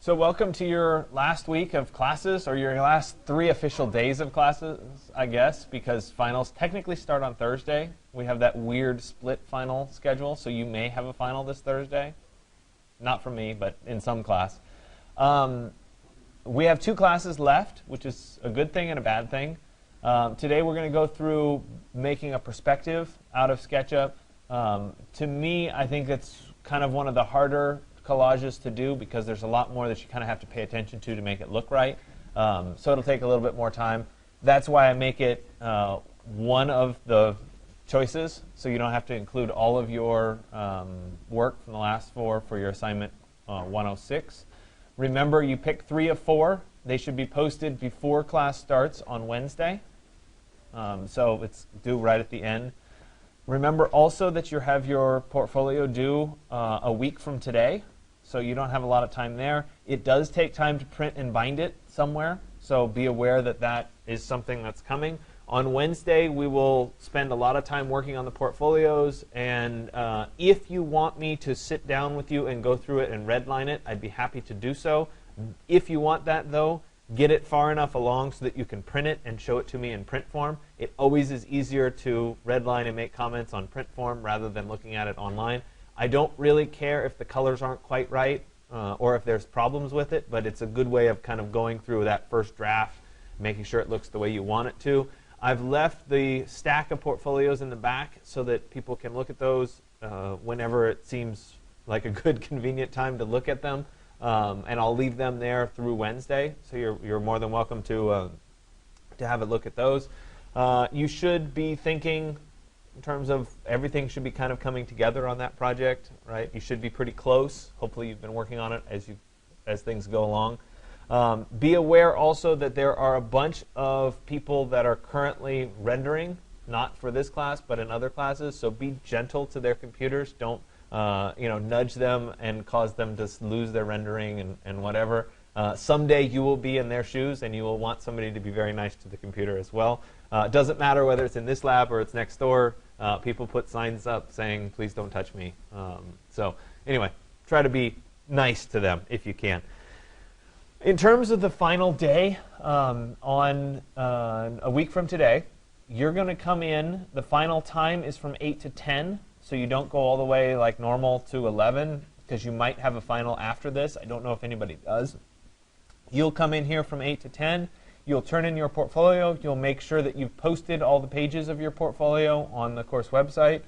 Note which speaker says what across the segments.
Speaker 1: So welcome to your last week of classes, or your last 3 official days of classes, I guess, because finals technically start on Thursday. We have that weird split final schedule, so you may have a final this Thursday. Not for me, but in some class. We have 2 classes left, which is a good thing and a bad thing. Today we're going to go through making a perspective out of SketchUp. To me, I think it's kind of one of the harder collages to do because there's a lot more that you kind of have to pay attention to make it look right. So it'll take a little bit more time. That's why I make it one of the choices, so you don't have to include all of your work from the last 4 for your assignment 106. Remember, you pick 3 of 4. They should be posted before class starts on Wednesday. So it's due right at the end. Remember also that you have your portfolio due a week from today, so you don't have a lot of time there. It does take time to print and bind it somewhere, so be aware that that is something that's coming. On Wednesday, we will spend a lot of time working on the portfolios, and if you want me to sit down with you and go through it and redline it, I'd be happy to do so. If you want that, though, get it far enough along so that you can print it and show it to me in print form. It always is easier to redline and make comments on print form rather than looking at it online. I don't really care if the colors aren't quite right or if there's problems with it, but it's a good way of kind of going through that first draft, making sure it looks the way you want it to. I've left the stack of portfolios in the back so that people can look at those whenever it seems like a good, convenient time to look at them. And I'll leave them there through Wednesday, so you're more than welcome to have a look at those. You should be thinking in terms of everything should be kind of coming together on that project, right? You should be pretty close. Hopefully you've been working on it as things go along. Be aware also that there are a bunch of people that are currently rendering, not for this class, but in other classes, so be gentle to their computers. Don't nudge them and cause them to lose their rendering and whatever. Someday you will be in their shoes, and you will want somebody to be very nice to the computer as well. It doesn't matter whether it's in this lab or it's next door. People put signs up saying, please don't touch me. So anyway, try to be nice to them if you can. In terms of the final day, on a week from today, you're going to come in. The final time is from 8 to 10. So you don't go all the way like normal to 11, because you might have a final after this. I don't know if anybody does. You'll come in here from 8 to 10. You'll turn in your portfolio. You'll make sure that you've posted all the pages of your portfolio on the course website.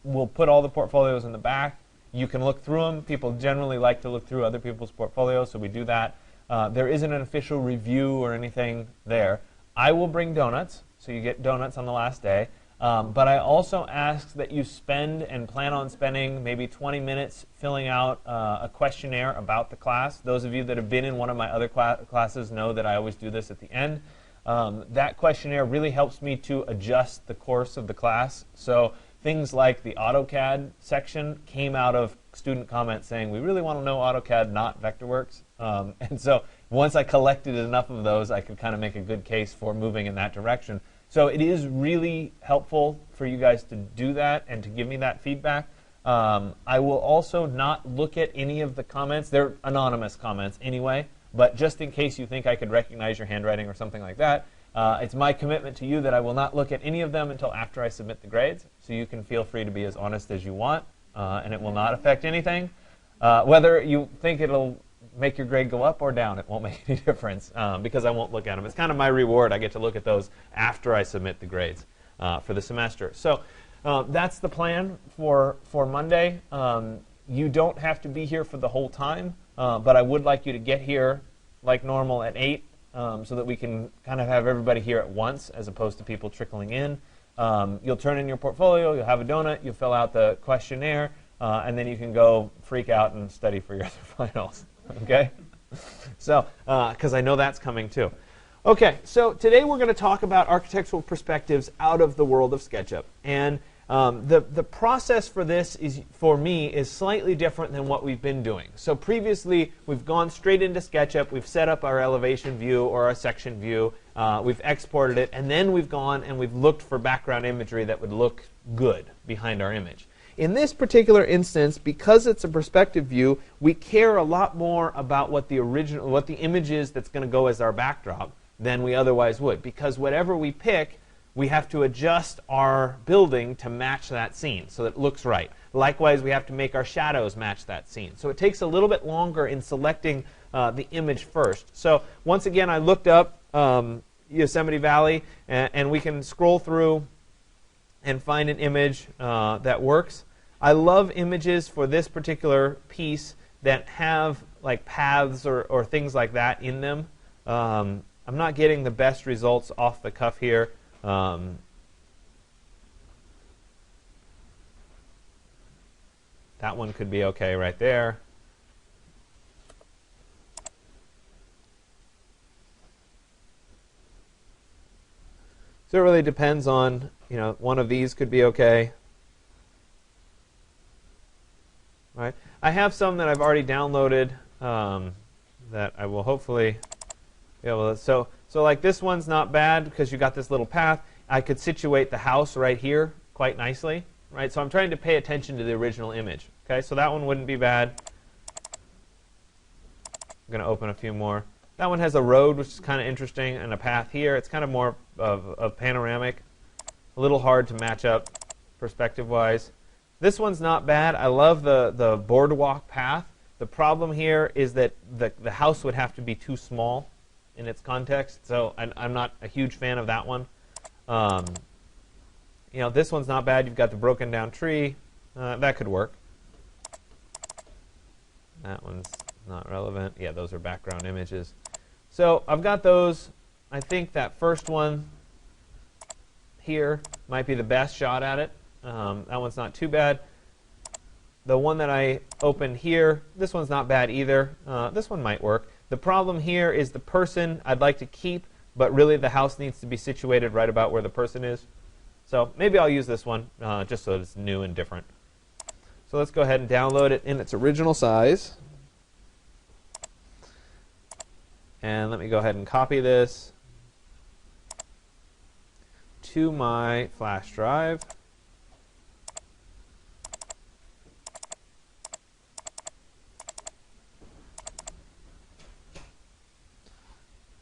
Speaker 1: We'll put all the portfolios in the back. You can look through them. People generally like to look through other people's portfolios, so we do that. There isn't an official review or anything there. I will bring donuts, so you get donuts on the last day. But I also ask that you spend and plan on spending maybe 20 minutes filling out a questionnaire about the class. Those of you that have been in one of my other classes know that I always do this at the end. That questionnaire really helps me to adjust the course of the class. So things like the AutoCAD section came out of student comments saying, we really want to know AutoCAD, not Vectorworks. And so once I collected enough of those, I could kind of make a good case for moving in that direction. So it is really helpful for you guys to do that and to give me that feedback. I will also not look at any of the comments. They're anonymous comments anyway, but just in case you think I could recognize your handwriting or something like that, it's my commitment to you that I will not look at any of them until after I submit the grades. So you can feel free to be as honest as you want, and it will not affect anything. Whether you think it'll make your grade go up or down, it won't make any difference because I won't look at them. It's kind of my reward. I get to look at those after I submit the grades for the semester. So that's the plan for Monday. You don't have to be here for the whole time, but I would like you to get here like normal at 8 so that we can kind of have everybody here at once as opposed to people trickling in. You'll turn in your portfolio, you'll have a donut, you'll fill out the questionnaire, and then you can go freak out and study for your other finals. Okay? So, because I know that's coming too. Okay, so today we're going to talk about architectural perspectives out of the world of SketchUp. And the process for this, for me, is slightly different than what we've been doing. So previously, we've gone straight into SketchUp. We've set up our elevation view or our section view. We've exported it. And then we've gone and we've looked for background imagery that would look good behind our image. In this particular instance, because it's a perspective view, we care a lot more about what the image is that's going to go as our backdrop than we otherwise would. Because whatever we pick, we have to adjust our building to match that scene so that it looks right. Likewise, we have to make our shadows match that scene. So it takes a little bit longer in selecting the image first. So once again, I looked up Yosemite Valley, and we can scroll through and find an image that works. I love images for this particular piece that have like paths or things like that in them. I'm not getting the best results off the cuff here. That one could be okay right there. So it really depends on, one of these could be okay. Right? I have some that I've already downloaded that I will hopefully be able to. So like this one's not bad because you got this little path. I could situate the house right here quite nicely. Right? So I'm trying to pay attention to the original image. Okay, so that one wouldn't be bad. I'm going to open a few more. That one has a road, which is kind of interesting, and a path here. It's kind of more of panoramic. A little hard to match up perspective-wise. This one's not bad. I love the boardwalk path. The problem here is that the house would have to be too small in its context, so I'm not a huge fan of that one. This one's not bad. You've got the broken down tree. That could work. That one's not relevant. Yeah, those are background images. So I've got those. I think that first one here might be the best shot at it. That one's not too bad. The one that I opened here, this one's not bad either. This one might work. The problem here is the person I'd like to keep, but really the house needs to be situated right about where the person is. So maybe I'll use this one just so it's new and different. So let's go ahead and download it in its original size. And let me go ahead and copy this to my flash drive.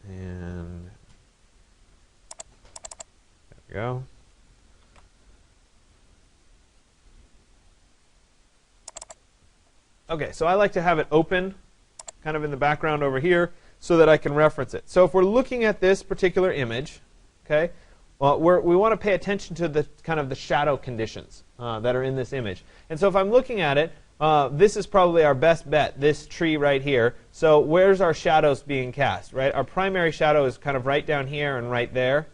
Speaker 1: And there we go. Okay, so I like to have it open kind of in the background over here so that I can reference it. So if we're looking at this particular image, okay, we want to pay attention to the kind of the shadow conditions that are in this image. And so if I'm looking at it, this is probably our best bet, this tree right here. So where's our shadows being cast, right? Our primary shadow is kind of right down here and right there.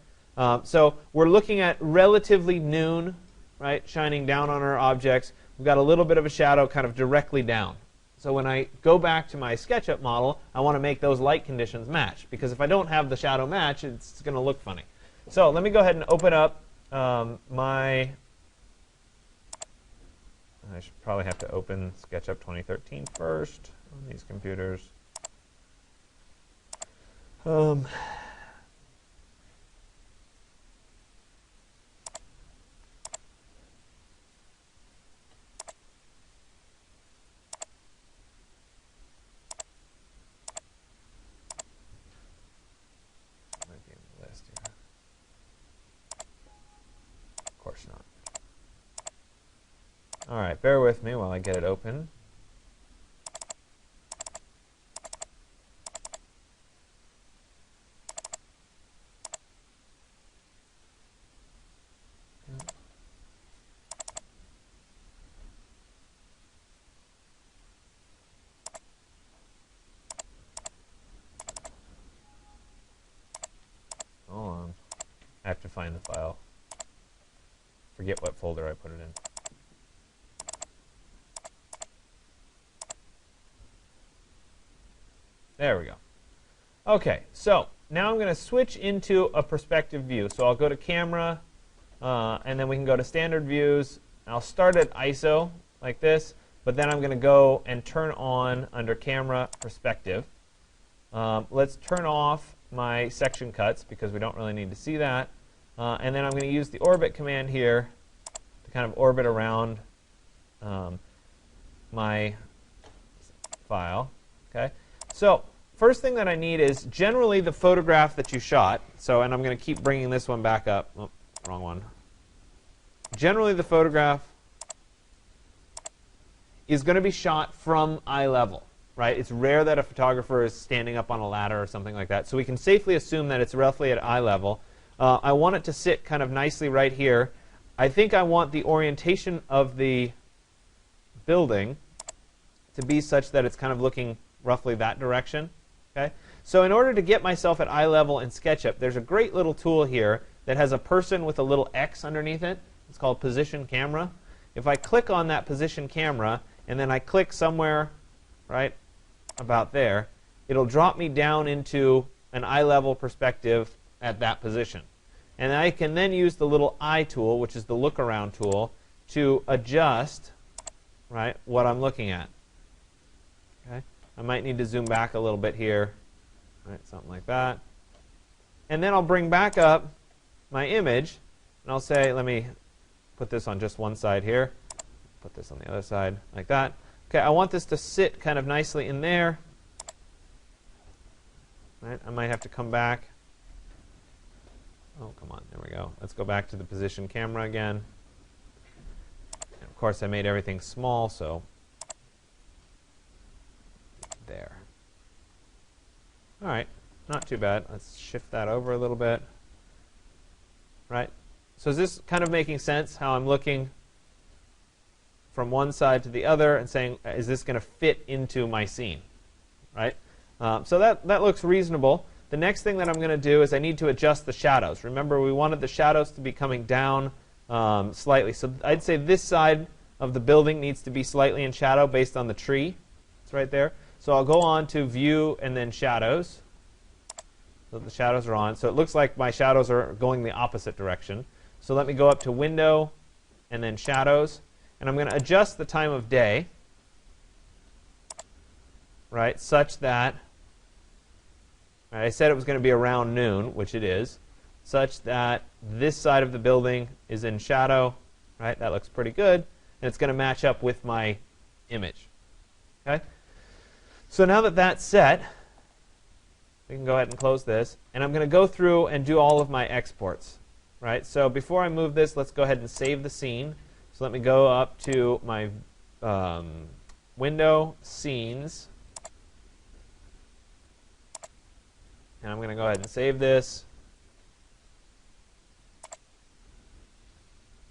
Speaker 1: So we're looking at relatively noon, right, shining down on our objects. We've got a little bit of a shadow kind of directly down. So when I go back to my SketchUp model, I want to make those light conditions match. Because if I don't have the shadow match, it's going to look funny. So let me go ahead and open up I should probably have to open SketchUp 2013 first on these computers. Not. All right, bear with me while I get it open. Hold on. I have to find the file. Forget what folder I put it in. There we go. Okay, so now I'm going to switch into a perspective view. So I'll go to camera, and then we can go to standard views. I'll start at ISO like this, but then I'm going to go and turn on under camera perspective. Let's turn off my section cuts because we don't really need to see that. And then I'm going to use the orbit command here to kind of orbit around my file. Okay, so first thing that I need is generally the photograph that you shot. So, and I'm going to keep bringing this one back up. Oh, wrong one. Generally, the photograph is going to be shot from eye level, right? It's rare that a photographer is standing up on a ladder or something like that. So we can safely assume that it's roughly at eye level. I want it to sit kind of nicely right here. I think I want the orientation of the building to be such that it's kind of looking roughly that direction. Okay? So in order to get myself at eye level in SketchUp, there's a great little tool here that has a person with a little X underneath it. It's called Position Camera. If I click on that Position Camera, and then I click somewhere right about there, it'll drop me down into an eye level perspective at that position. And I can then use the little eye tool, which is the look around tool, to adjust right what I'm looking at. Okay? I might need to zoom back a little bit here, right, something like that. And then I'll bring back up my image, and I'll say, let me put this on just one side here. Put this on the other side, like that. Okay, I want this to sit kind of nicely in there. Right, I might have to come back. Oh, come on, there we go. Let's go back to the position camera again. And of course, I made everything small, so there. All right, not too bad. Let's shift that over a little bit. Right, so is this kind of making sense, how I'm looking from one side to the other and saying, is this going to fit into my scene? Right? So that looks reasonable. The next thing that I'm going to do is I need to adjust the shadows. Remember, we wanted the shadows to be coming down slightly. So I'd say this side of the building needs to be slightly in shadow based on the tree. It's right there. So I'll go on to View and then Shadows. So the shadows are on. So it looks like my shadows are going the opposite direction. So let me go up to Window and then Shadows. And I'm going to adjust the time of day, right, such that, right, I said it was going to be around noon, which it is, such that this side of the building is in shadow. Right, that looks pretty good. And it's going to match up with my image. Okay? So now that that's set, we can go ahead and close this. And I'm going to go through and do all of my exports. Right? So before I move this, let's go ahead and save the scene. So let me go up to my Window, Scenes. And I'm going to go ahead and save this.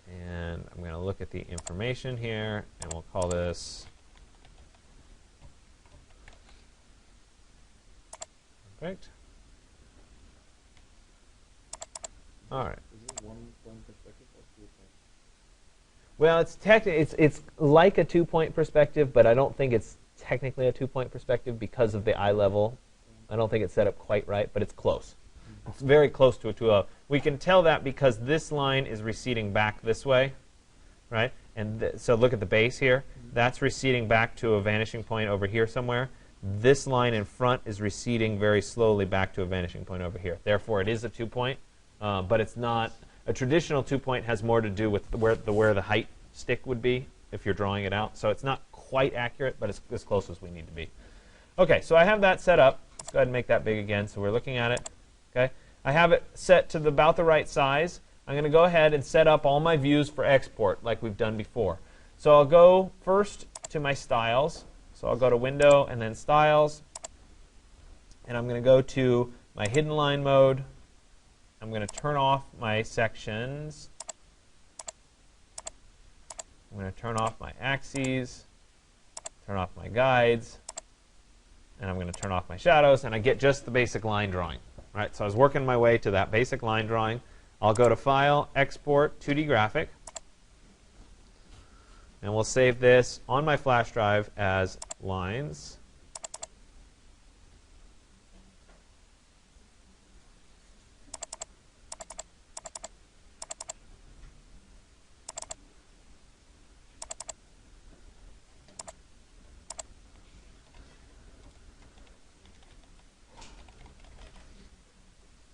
Speaker 1: And I'm going to look at the information here, and we'll call this perfect. All right. Well, it's like a 2-point perspective, but I don't think it's technically a 2-point perspective because of the eye level. I don't think it's set up quite right, but it's close. It's very close to a 2. We can tell that because this line is receding back this way, right? And so look at the base here. That's receding back to a vanishing point over here somewhere. This line in front is receding very slowly back to a vanishing point over here. Therefore, it is a 2-point, but it's not. A traditional 2-point has more to do with where the height stick would be if you're drawing it out. So it's not quite accurate, but it's as close as we need to be. OK, so I have that set up. Let's go ahead and make that big again so we're looking at it. Okay, I have it set to about the right size. I'm going to go ahead and set up all my views for export like we've done before. So I'll go first to my styles. So I'll go to Window and then Styles. And I'm going to go to my hidden line mode. I'm going to turn off my sections. I'm going to turn off my axes, turn off my guides, and I'm going to turn off my shadows, and I get just the basic line drawing. Right? So I was working my way to that basic line drawing. I'll go to File, Export, 2D Graphic, and we'll save this on my flash drive as lines.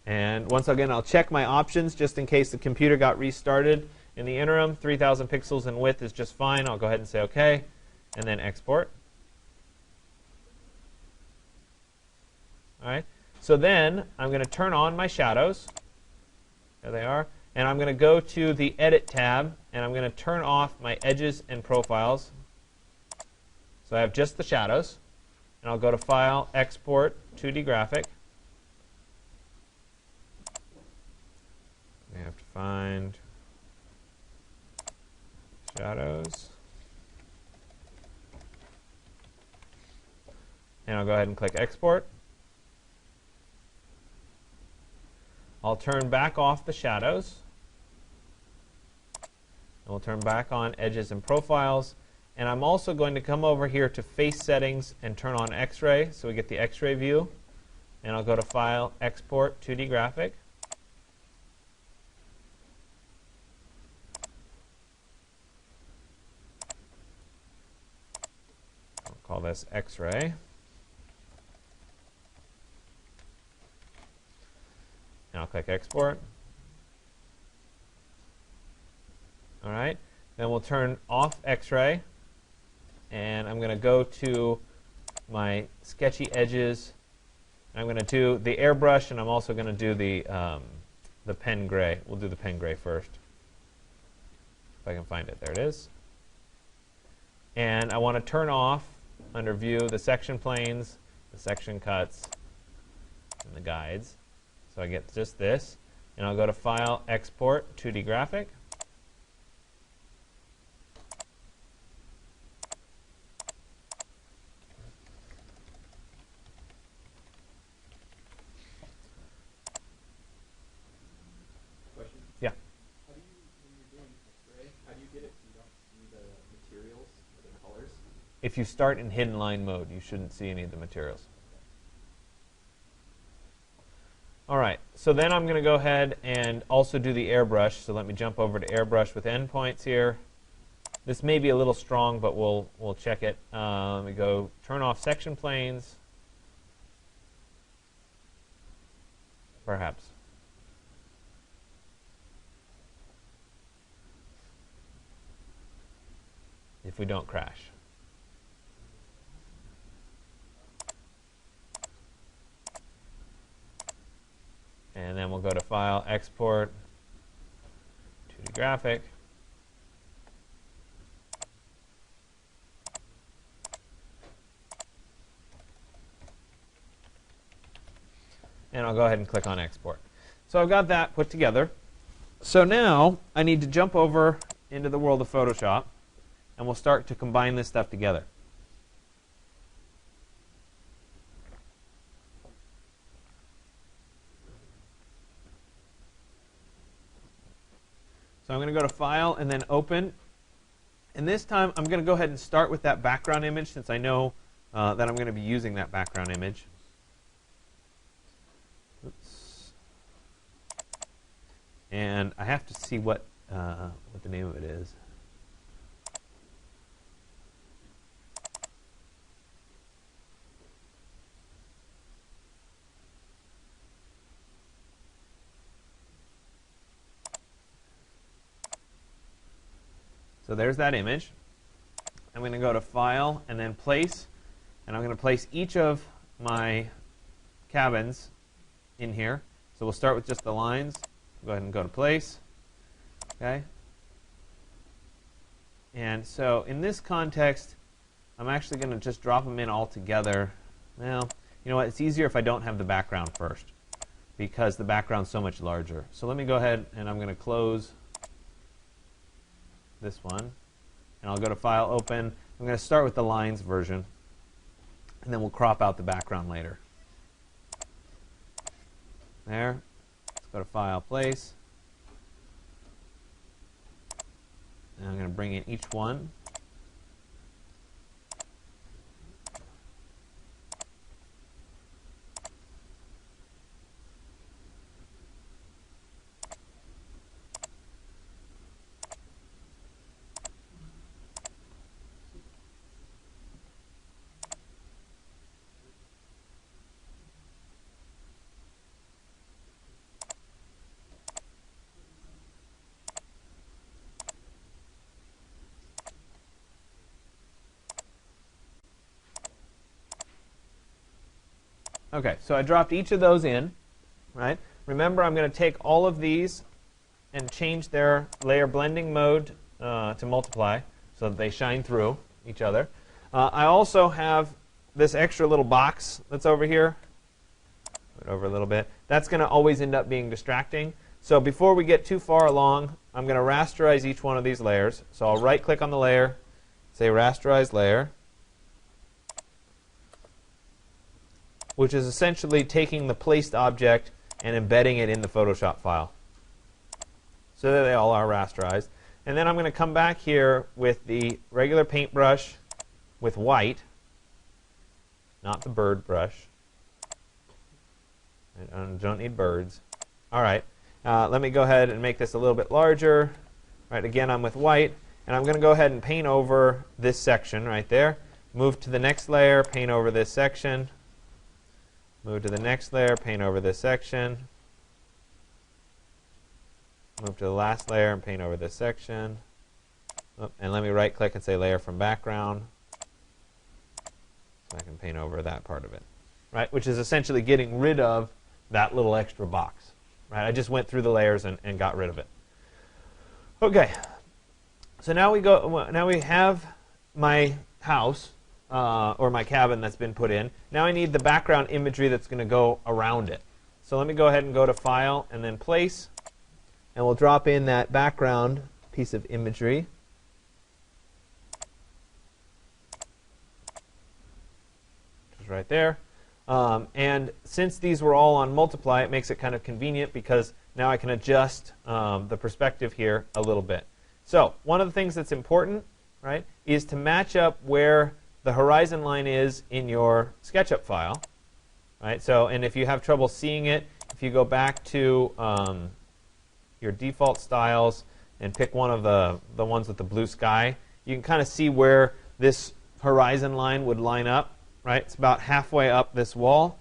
Speaker 1: And once again, I'll check my options just in case the computer got restarted. In the interim, 3,000 pixels in width is just fine. I'll go ahead and say OK, and then export. All right. So then I'm going to turn on my shadows. There they are. And I'm going to go to the Edit tab, and I'm going to turn off my edges and profiles. So I have just the shadows. And I'll go to File, Export, 2D Graphic. I have to find shadows. And I'll go ahead and click Export. I'll turn back off the shadows. And we'll turn back on edges and profiles. And I'm also going to come over here to Face Settings and turn on X-Ray, so we get the X-Ray view. And I'll go to File, Export, 2D Graphic. I'll call this X-Ray. And I'll click Export. All right. Then we'll turn off X-Ray. And I'm going to go to my sketchy edges. I'm going to do the airbrush, and I'm also going to do the pen gray. We'll do the pen gray first. If I can find it. There it is. And I want to turn off, under View, the section planes, the section cuts, and the guides. So I get just this. And I'll go to File, Export, 2D Graphic. If you start in hidden line mode, you shouldn't see any of the materials. All right, so then I'm going to go ahead and also do the airbrush. So let me jump over to airbrush with endpoints here. This may be a little strong, but we'll check it. Let me go turn off section planes. Perhaps. If we don't crash. And then we'll go to File, Export, 2D Graphic. And I'll go ahead and click on Export. So I've got that put together. So now I need to jump over into the world of Photoshop, and we'll start to combine this stuff together. So I'm going to go to File and then Open. And this time I'm going to go ahead and start with that background image, since I know that I'm going to be using that background image. Oops. And I have to see what the name of it is. So there's that image. I'm going to go to File and then Place. And I'm going to place each of my cabins in here. So we'll start with just the lines. Go ahead and go to Place. Okay. And so in this context, I'm actually going to just drop them in all together. Well, you know what? It's easier if I don't have the background first, because the background's so much larger. So let me go ahead and I'm going to close this one. And I'll go to File, Open. I'm going to start with the lines version. And then we'll crop out the background later. There. Let's go to File, Place. And I'm going to bring in each one. Okay, so I dropped each of those in, right? Remember, I'm going to take all of these and change their layer blending mode to multiply so that they shine through each other. I also have this extra little box that's over here. Put it over a little bit. That's going to always end up being distracting. So before we get too far along, I'm going to rasterize each one of these layers. So I'll right-click on the layer, say Rasterize Layer, which is essentially taking the placed object and embedding it in the Photoshop file. So that they all are rasterized. And then I'm going to come back here with the regular paintbrush with white, not the bird brush. I don't need birds. All right. Let me go ahead and make this a little bit larger. Right, again, I'm with white. And I'm going to go ahead and paint over this section right there. Move to the next layer, paint over this section. Move to the next layer, paint over this section. Move to the last layer and paint over this section. Oh, and let me right-click and say Layer from Background. So I can paint over that part of it. Right, which is essentially getting rid of that little extra box. Right, I just went through the layers and got rid of it. Okay, so now we have my house or my cabin that's been put in. Now I need the background imagery that's going to go around it. So let me go ahead and go to File and then Place, and we'll drop in that background piece of imagery. Which is right there. And since these were all on multiply, it makes it kind of convenient because now I can adjust the perspective here a little bit. So one of the things that's important, right, is to match up where the horizon line is in your SketchUp file. Right? So, and if you have trouble seeing it, if you go back to your default styles and pick one of the ones with the blue sky, you can kind of see where this horizon line would line up. Right? It's about halfway up this wall,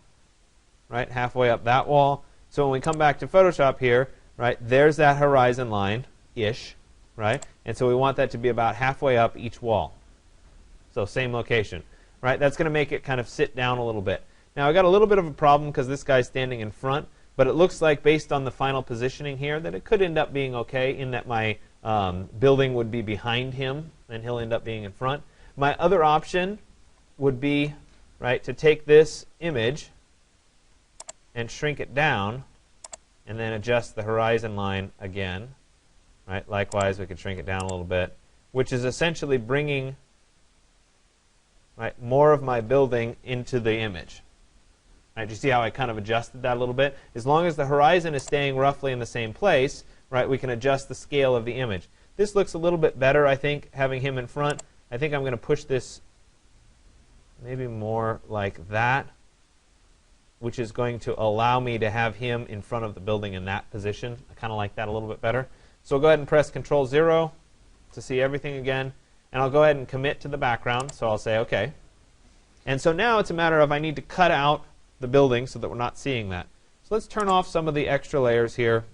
Speaker 1: right? Halfway up that wall. So when we come back to Photoshop here, right, there's that horizon line-ish, right? And so we want that to be about halfway up each wall. So same location, right? That's going to make it kind of sit down a little bit. Now I got a little bit of a problem because this guy's standing in front, but it looks like based on the final positioning here that it could end up being okay in that my building would be behind him and he'll end up being in front. My other option would be, right, to take this image and shrink it down and then adjust the horizon line again. Right? Likewise, we could shrink it down a little bit, which is essentially bringing, right, more of my building into the image. Right? Do you see how I kind of adjusted that a little bit? As long as the horizon is staying roughly in the same place, right, we can adjust the scale of the image. This looks a little bit better, I think, having him in front. I think I'm going to push this maybe more like that, which is going to allow me to have him in front of the building in that position. I kind of like that a little bit better. So I'll go ahead and press Control-0 to see everything again. And I'll go ahead and commit to the background. So I'll say OK. And so now it's a matter of I need to cut out the building so that we're not seeing that. So let's turn off some of the extra layers here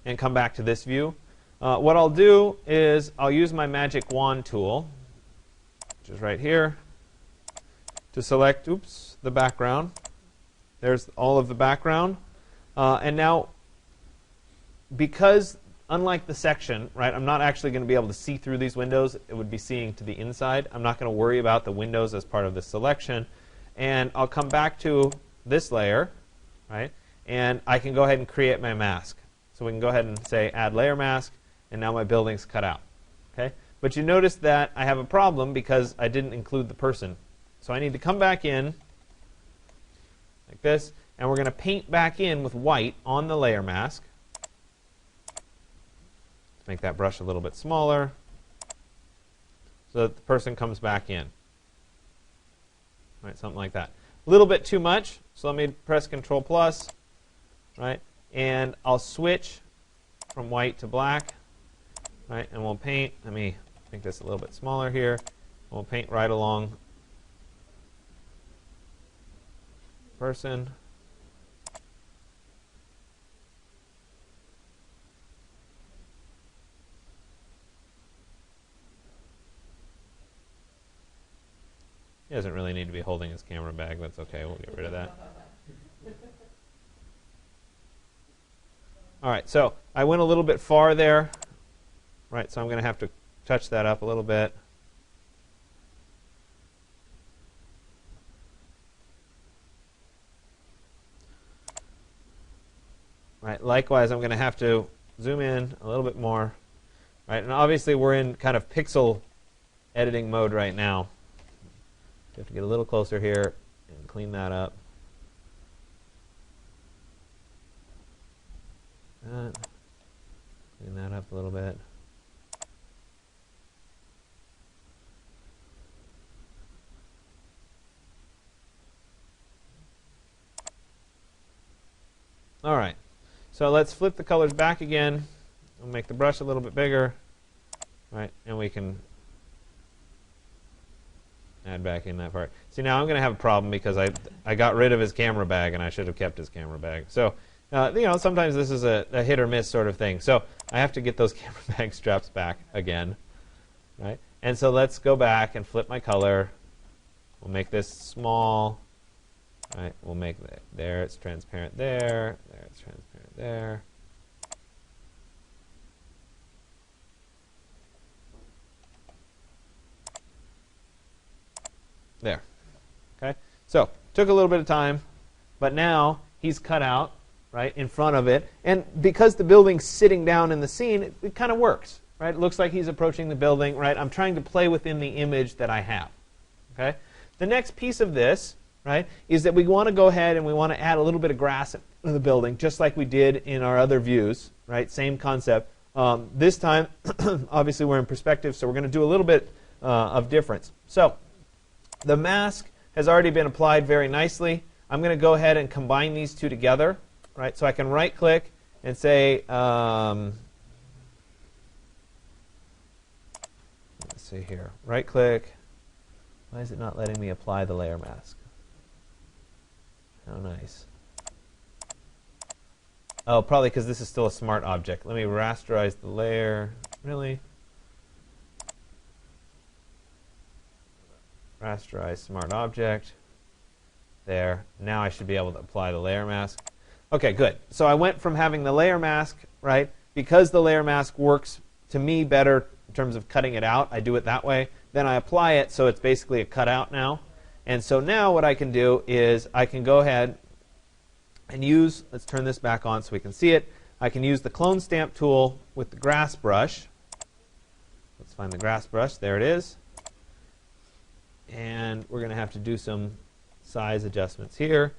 Speaker 1: and come back to this view. What I'll do is I'll use my magic wand tool, which is right here, to select, the background. There's all of the background. And now, because unlike the section, right, I'm not actually going to be able to see through these windows. It would be seeing to the inside. I'm not going to worry about the windows as part of this selection. And I'll come back to this layer, right, and I can go ahead and create my mask. So we can go ahead and say Add Layer Mask, and now my building's cut out. Okay? But you notice that I have a problem because I didn't include the person. So I need to come back in like this, and we're going to paint back in with white on the layer mask. Let's make that brush a little bit smaller so that the person comes back in. Right, something like that. A little bit too much, so let me press Control+, right, and I'll switch from white to black, right, and we'll paint. Let me make this a little bit smaller here. We'll paint right along person. Yeah, doesn't really need to be holding his camera bag. That's okay. We'll get rid of that. All right, so I went a little bit far there. Right, so I'm going to have to touch that up a little bit. Right, likewise, I'm going to have to zoom in a little bit more. Right, and obviously we're in kind of pixel editing mode right now. You have to get a little closer here and clean that up. Clean that up a little bit. All right, so let's flip the colors back again. We'll make the brush a little bit bigger, right? And we can add back in that part. See, now I'm going to have a problem because I got rid of his camera bag, and I should have kept his camera bag. So, you know, sometimes this is a hit or miss sort of thing. So I have to get those camera bag straps back again, right? And so let's go back and flip my color. We'll make this small. Right, we'll make that there. It's transparent there. There, it's transparent there. There. Okay. So took a little bit of time, but now he's cut out right in front of it, and because the building's sitting down in the scene, it kind of works. Right. It looks like he's approaching the building. Right. I'm trying to play within the image that I have. Okay. The next piece of this. Right, is that we want to go ahead and we want to add a little bit of grass in the building, just like we did in our other views. Right, same concept. This time, obviously, we're in perspective, so we're going to do a little bit of difference. So the mask has already been applied very nicely. I'm going to go ahead and combine these two together. Right, so I can right-click and say, let's see here, right-click. Why is it not letting me apply the layer mask? How nice. Oh, probably because this is still a smart object. Let me rasterize the layer. Really? Rasterize smart object. There. Now I should be able to apply the layer mask. Okay, good. So I went from having the layer mask, right? Because the layer mask works to me better in terms of cutting it out. I do it that way. Then I apply it so it's basically a cutout now. And so now what I can do is I can go ahead and use, let's turn this back on so we can see it. I can use the clone stamp tool with the grass brush. Let's find the grass brush. There it is. And we're going to have to do some size adjustments here.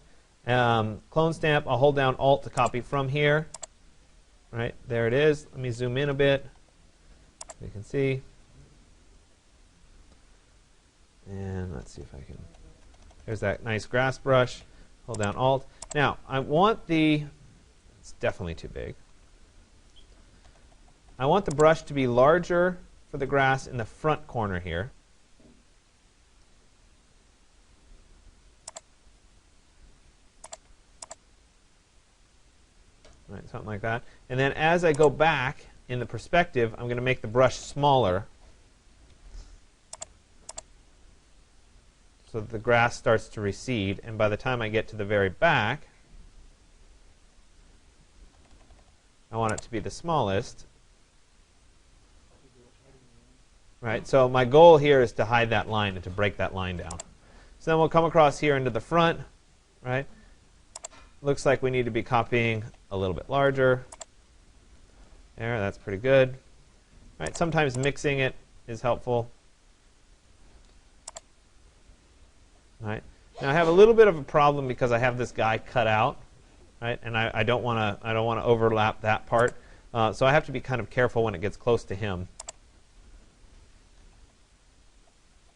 Speaker 1: Clone stamp, I'll hold down Alt to copy from here. Right, there it is. Let me zoom in a bit so you can see. And let's see if I can. There's that nice grass brush. Hold down Alt. Now, I want the, it's definitely too big. I want the brush to be larger for the grass in the front corner here. Right, something like that. And then as I go back in the perspective, I'm going to make the brush smaller so that the grass starts to recede. And by the time I get to the very back, I want it to be the smallest. Right, so my goal here is to hide that line and to break that line down. So then we'll come across here into the front. Right, looks like we need to be copying a little bit larger. There, that's pretty good. Right, sometimes mixing it is helpful. Right, now I have a little bit of a problem because I have this guy cut out. Right, and I don't want to overlap that part. So I have to be kind of careful when it gets close to him.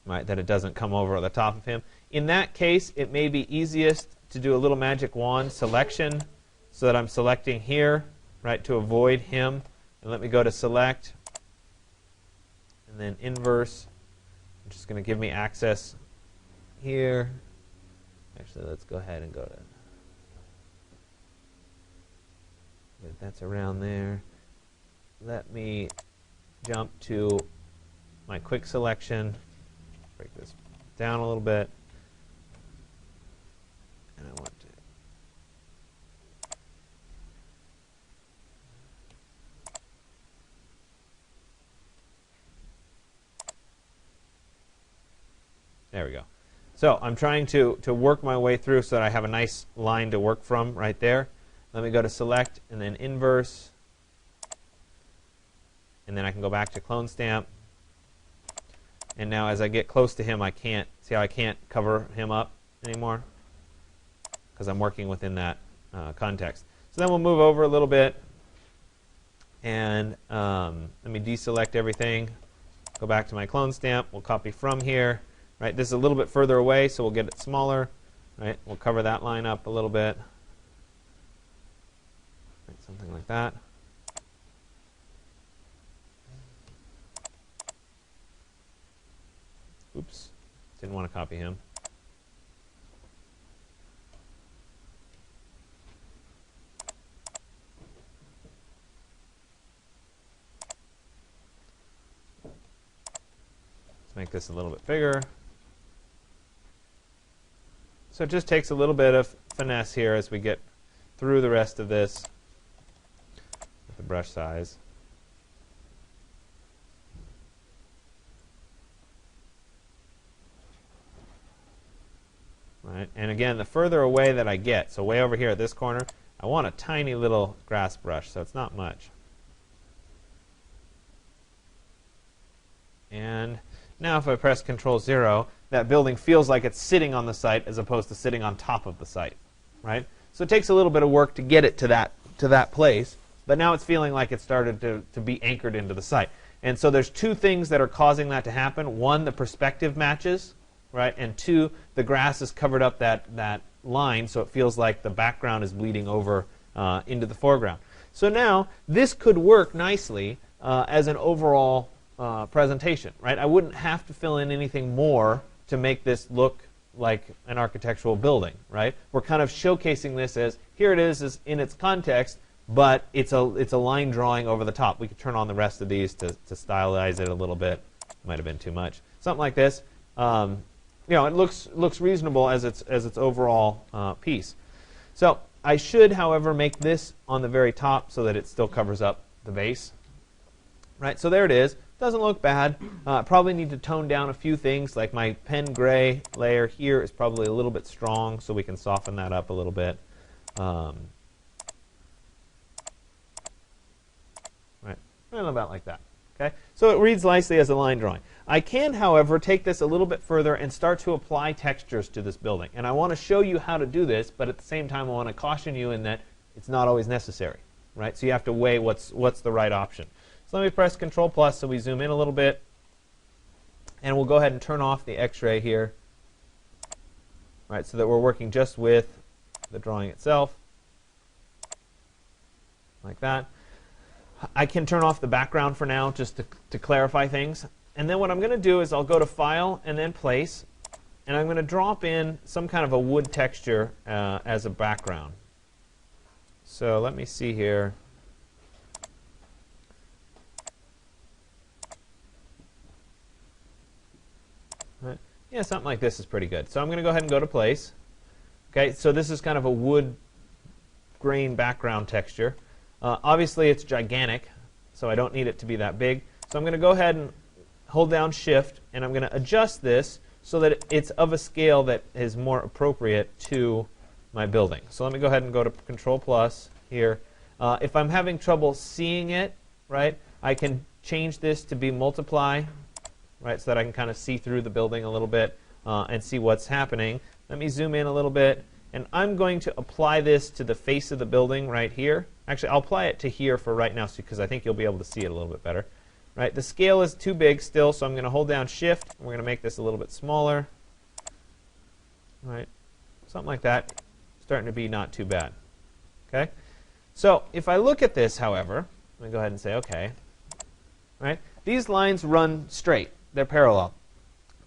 Speaker 1: Right, that it doesn't come over the top of him. In that case, it may be easiest to do a little magic wand selection so that I'm selecting here, right, to avoid him. And let me go to select and then inverse, which is going to give me access here. Actually, let's go ahead and go to, that's around there. Let me jump to my quick selection. Break this down a little bit. And I want to. There we go. So I'm trying to work my way through so that I have a nice line to work from right there. Let me go to select and then inverse. And then I can go back to clone stamp. And now as I get close to him, I can't, see how I can't cover him up anymore? Because I'm working within that context. So then we'll move over a little bit. And let me deselect everything. Go back to my clone stamp. We'll copy from here. Right, this is a little bit further away, so we'll get it smaller. Right, we'll cover that line up a little bit. Right, something like that. Oops, didn't want to copy him. Let's make this a little bit bigger. So it just takes a little bit of finesse here as we get through the rest of this with the brush size. Right, and again, the further away that I get, so way over here at this corner, I want a tiny little grass brush, so it's not much. And now if I press Control 0, that building feels like it's sitting on the site as opposed to sitting on top of the site, right? So it takes a little bit of work to get it to that place, but now it's feeling like it started to be anchored into the site. And so there's two things that are causing that to happen. One, the perspective matches, right? And two, the grass has covered up that line, so it feels like the background is bleeding over into the foreground. So now this could work nicely as an overall presentation, right? I wouldn't have to fill in anything more to make this look like an architectural building, right? We're kind of showcasing this as, here it is in its context, but it's a line drawing over the top. We could turn on the rest of these to stylize it a little bit. Might have been too much. Something like this. You know, it looks reasonable as its overall piece. So I should, however, make this on the very top so that it still covers up the base. Right, so there it is. Doesn't look bad. Probably need to tone down a few things, like my pen gray layer here is probably a little bit strong, so we can soften that up a little bit. Right, about like that. Okay, so it reads nicely as a line drawing. I can, however, take this a little bit further and start to apply textures to this building. And I want to show you how to do this, but at the same time, I want to caution you in that it's not always necessary. Right, so you have to weigh what's the right option. So let me press Control plus so we zoom in a little bit. And we'll go ahead and turn off the X-ray here. Right, so that we're working just with the drawing itself. Like that. I can turn off the background for now just to clarify things. And then what I'm going to do is I'll go to File and then Place. And I'm going to drop in some kind of a wood texture as a background. So let me see here. Yeah, something like this is pretty good. So I'm going to go ahead and go to Place. Okay, so this is kind of a wood grain background texture. Obviously, it's gigantic, so I don't need it to be that big. So I'm going to go ahead and hold down Shift, and I'm going to adjust this so that it's of a scale that is more appropriate to my building. So let me go ahead and go to Control plus here. If I'm having trouble seeing it, right, I can change this to be multiply. Right, so that I can kind of see through the building a little bit and see what's happening. Let me zoom in a little bit. And I'm going to apply this to the face of the building right here. Actually, I'll apply it to here for right now because I think you'll be able to see it a little bit better. Right, the scale is too big still, so I'm going to hold down Shift. And we're going to make this a little bit smaller. Right, something like that. Starting to be not too bad. Okay, so if I look at this, however, let me go ahead and say OK. Right, these lines run straight. They're parallel.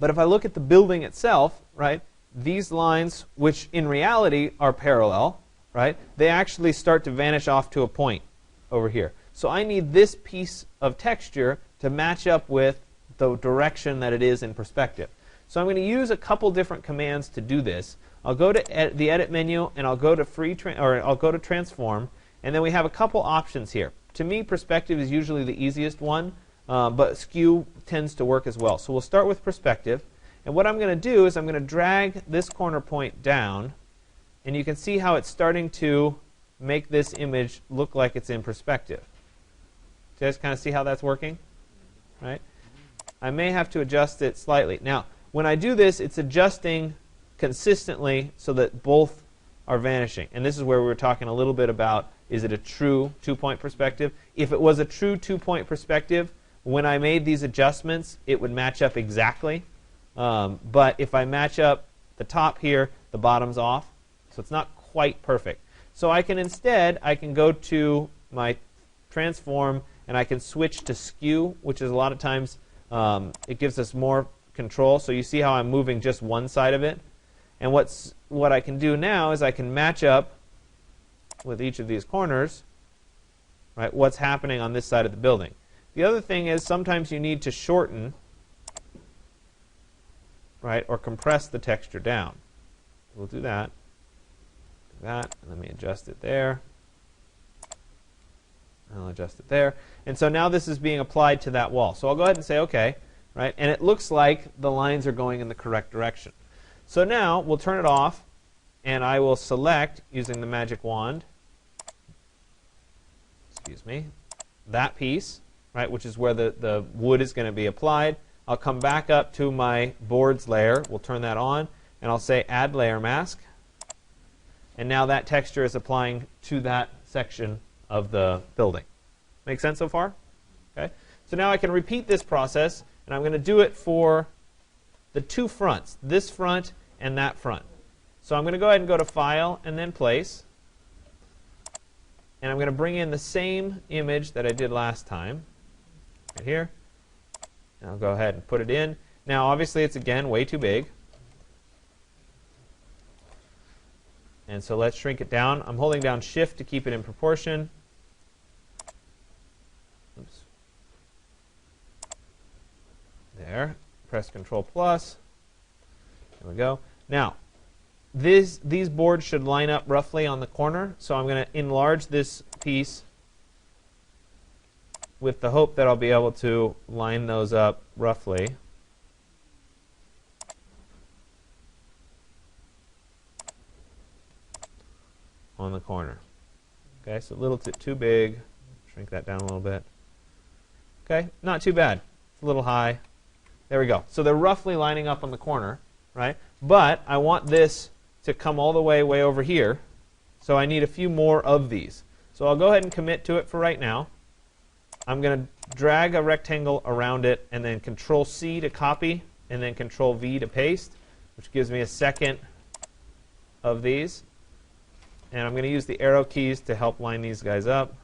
Speaker 1: But if I look at the building itself, right, these lines, which in reality are parallel, right, they actually start to vanish off to a point over here. So I need this piece of texture to match up with the direction that it is in perspective. So I'm going to use a couple different commands to do this. I'll go to the Edit menu, and I'll go to I'll go to Transform, and then we have a couple options here. To me, Perspective is usually the easiest one, but Skew tends to work as well. So we'll start with Perspective, and what I'm going to do is I'm going to drag this corner point down, and you can see how it's starting to make this image look like it's in perspective. Do you guys kind of see how that's working? Right? I may have to adjust it slightly. Now, when I do this, it's adjusting consistently so that both are vanishing. And this is where we were talking a little bit about, is it a true two-point perspective? If it was a true two-point perspective, when I made these adjustments, it would match up exactly. But if I match up the top here, the bottom's off. So it's not quite perfect. So I can instead, I can go to my Transform, and I can switch to Skew, which is a lot of times, it gives us more control. So you see how I'm moving just one side of it. And what I can do now is I can match up with each of these corners, right, what's happening on this side of the building. The other thing is sometimes you need to shorten, right, or compress the texture down. We'll do that. Do that, and let me adjust it there. I'll adjust it there. And so now this is being applied to that wall. So I'll go ahead and say OK, right, and it looks like the lines are going in the correct direction. So now we'll turn it off, and I will select, using the magic wand, excuse me, that piece, right, which is where the wood is going to be applied. I'll come back up to my boards layer. We'll turn that on, and I'll say Add Layer Mask. And now that texture is applying to that section of the building. Make sense so far? Okay. So now I can repeat this process, and I'm going to do it for the two fronts, this front and that front. So I'm going to go ahead and go to File and then Place. And I'm going to bring in the same image that I did last time, right here. And I'll go ahead and put it in. Now, obviously, it's, again, way too big. And so let's shrink it down. I'm holding down Shift to keep it in proportion. Oops. There. Press Control plus. There we go. Now, these boards should line up roughly on the corner. So I'm going to enlarge this piece with the hope that I'll be able to line those up roughly. On the corner. Okay, so a little too big. Shrink that down a little bit. Okay, not too bad. It's a little high. There we go. So they're roughly lining up on the corner, right? But I want this to come all the way over here. So I need a few more of these. So I'll go ahead and commit to it for right now. I'm going to drag a rectangle around it, and then Control-C to copy, and then Control-V to paste, which gives me a second of these. And I'm going to use the arrow keys to help line these guys up.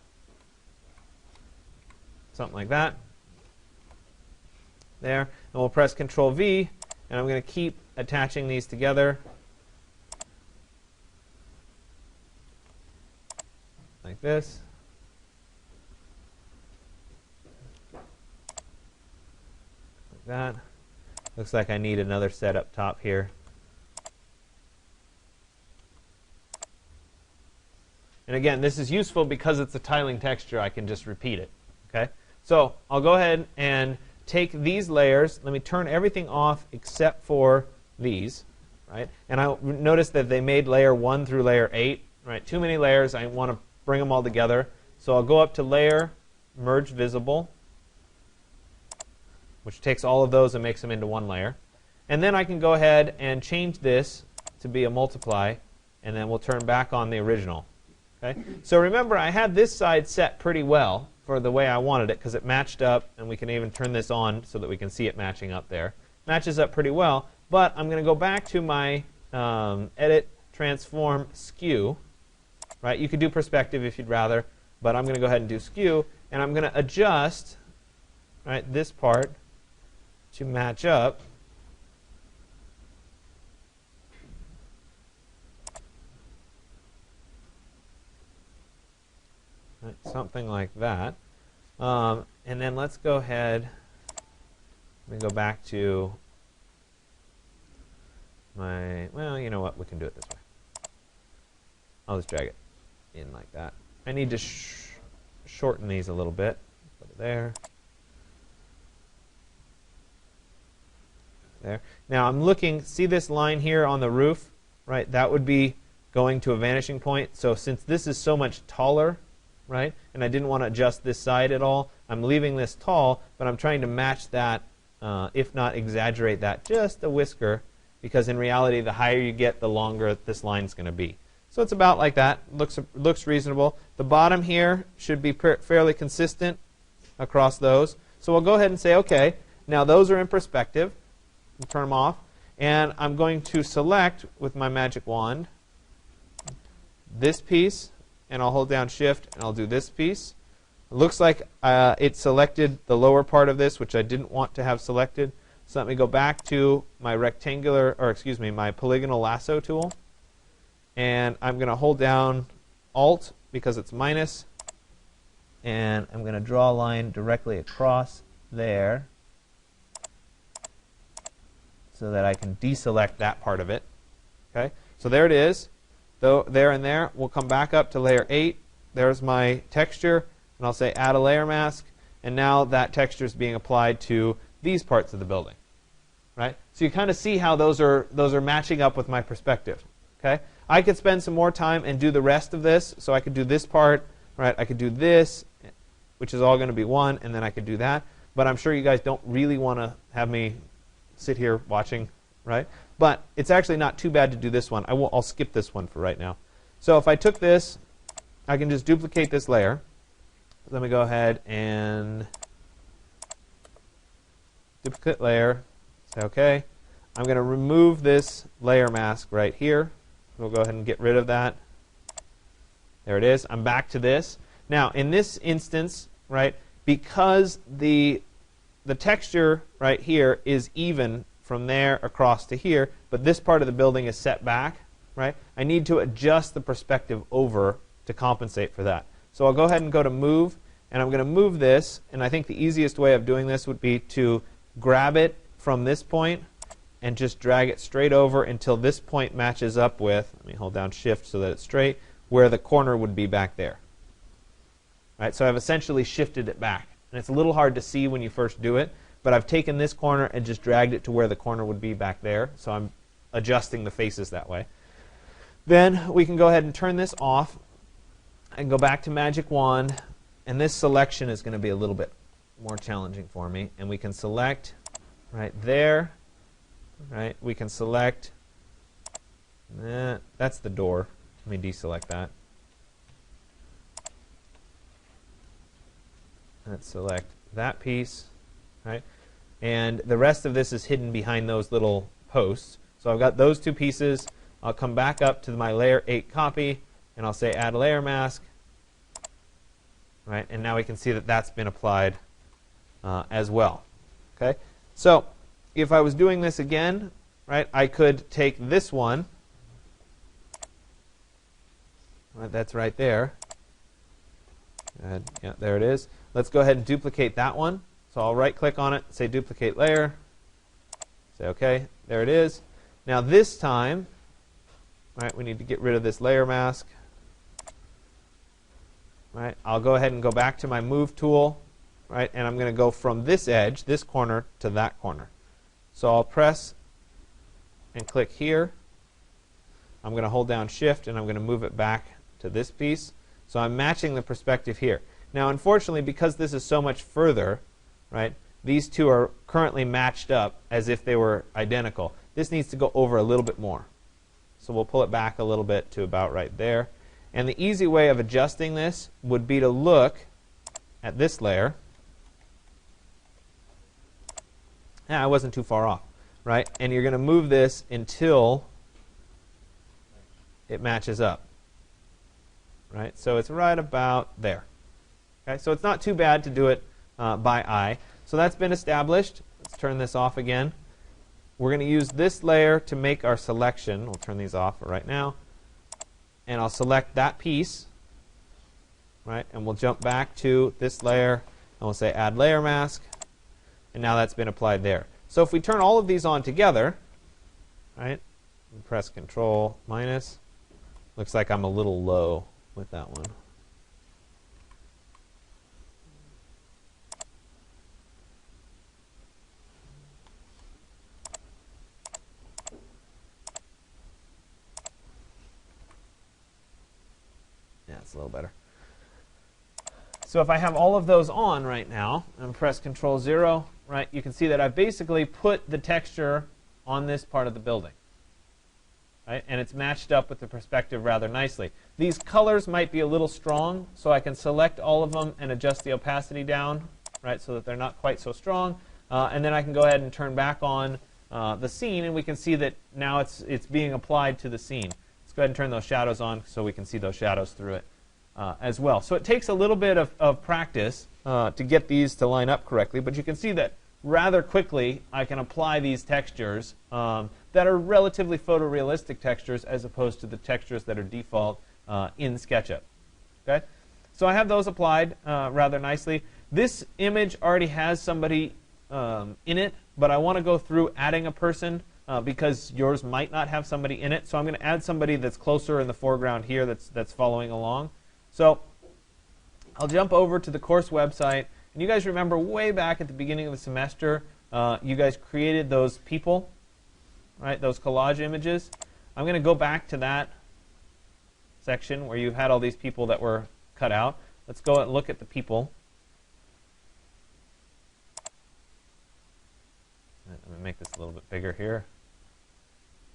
Speaker 1: Something like that. There. And we'll press Control-V, and I'm going to keep attaching these together. Like this. Like that. Looks like I need another set up top here. And again, this is useful because it's a tiling texture. I can just repeat it. Okay? So I'll go ahead and take these layers. Let me turn everything off except for these. Right? And I notice that they made layer 1 through layer 8. Right? Too many layers. I want to bring them all together. So I'll go up to Layer, Merge Visible, which takes all of those and makes them into one layer. And then I can go ahead and change this to be a multiply, and then we'll turn back on the original. Okay? So remember, I had this side set pretty well for the way I wanted it, because it matched up, and we can even turn this on so that we can see it matching up there. Matches up pretty well, but I'm going to go back to my Edit, Transform, Skew. Right? You could do Perspective if you'd rather, but I'm going to go ahead and do Skew, and I'm going to adjust, right, this part to match up. Right, something like that. And then let's go ahead and go back to well, you know what? We can do it this way. I'll just drag it in like that. I need to shorten these a little bit. Put it there. There. Now I'm looking, see this line here on the roof, right? That would be going to a vanishing point. So since this is so much taller, right, and I didn't want to adjust this side at all, I'm leaving this tall, but I'm trying to match that, if not exaggerate that just a whisker, because in reality, the higher you get, the longer this line's going to be. So it's about like that. Looks reasonable. The bottom here should be fairly consistent across those. So we'll go ahead and say, okay, now those are in perspective. Turn them off, and I'm going to select with my magic wand this piece, and I'll hold down Shift, and I'll do this piece. It looks like it selected the lower part of this, which I didn't want to have selected. So let me go back to my my polygonal lasso tool, and I'm going to hold down Alt because it's minus, and I'm going to draw a line directly across there, so that I can deselect that part of it. Okay, so there it is. There and there. We'll come back up to layer 8. There's my texture, and I'll say add a layer mask, and now that texture is being applied to these parts of the building. Right? So you kind of see how those are matching up with my perspective. Okay? I could spend some more time and do the rest of this. So I could do this part. Right? I could do this, which is all going to be 1, and then I could do that. But I'm sure you guys don't really want to have me sit here watching, right? But it's actually not too bad to do this one. I'll skip this one for right now. So if I took this, I can just duplicate this layer. Let me go ahead and duplicate layer. Say OK. I'm going to remove this layer mask right here. We'll go ahead and get rid of that. There it is. I'm back to this. Now, in this instance, right, because the texture right here is even from there across to here, but this part of the building is set back, right? I need to adjust the perspective over to compensate for that. So I'll go ahead and go to Move, and I'm going to move this, and I think the easiest way of doing this would be to grab it from this point and just drag it straight over until this point matches up with, let me hold down Shift so that it's straight, where the corner would be back there. Right? So I've essentially shifted it back. And it's a little hard to see when you first do it, but I've taken this corner and just dragged it to where the corner would be back there. So I'm adjusting the faces that way. Then we can go ahead and turn this off and go back to Magic Wand. And this selection is going to be a little bit more challenging for me. And we can select right there. Right? We can select. That's the door. Let me deselect that. Let's select that piece, right? And the rest of this is hidden behind those little posts. So I've got those two pieces. I'll come back up to my layer 8 copy, and I'll say add layer mask, right? And now we can see that that's been applied as well. Okay. So if I was doing this again, right, I could take this one. Right, that's right there. Yeah, there it is. Let's go ahead and duplicate that one. So I'll right-click on it, say Duplicate Layer. Say OK. There it is. Now this time, right, we need to get rid of this layer mask. Right, I'll go ahead and go back to my Move tool, right, and I'm going to go from this edge, this corner, to that corner. So I'll press and click here. I'm going to hold down Shift, and I'm going to move it back to this piece. So I'm matching the perspective here. Now, unfortunately, because this is so much further, right, these two are currently matched up as if they were identical. This needs to go over a little bit more. So we'll pull it back a little bit to about right there. And the easy way of adjusting this would be to look at this layer. I wasn't too far off, right? And you're going to move this until it matches up. Right? So it's right about there. Okay? So it's not too bad to do it by eye. So that's been established. Let's turn this off again. We're going to use this layer to make our selection. We'll turn these off right now. And I'll select that piece. Right? And we'll jump back to this layer. And we'll say Add Layer Mask. And now that's been applied there. So if we turn all of these on together, right, Press Control minus. Looks like I'm a little low with that one. Yeah, it's a little better. So if I have all of those on right now and press Control 0, right, you can see that I've basically put the texture on this part of the building. Right? And it's matched up with the perspective rather nicely. These colors might be a little strong, so I can select all of them and adjust the opacity down, right, so that they're not quite so strong. And then I can go ahead and turn back on the scene, and we can see that now it's being applied to the scene. Let's go ahead and turn those shadows on so we can see those shadows through it as well. So it takes a little bit of practice to get these to line up correctly, but you can see that rather quickly I can apply these textures that are relatively photorealistic textures as opposed to the textures that are default in SketchUp. Okay? So I have those applied rather nicely. This image already has somebody in it, but I want to go through adding a person because yours might not have somebody in it. So I'm going to add somebody that's closer in the foreground here that's following along. So I'll jump over to the course website. And you guys remember way back at the beginning of the semester, you guys created those people, right? Those collage images. I'm going to go back to that section where you've had all these people that were cut out. Let's go and look at the people. Let me make this a little bit bigger here.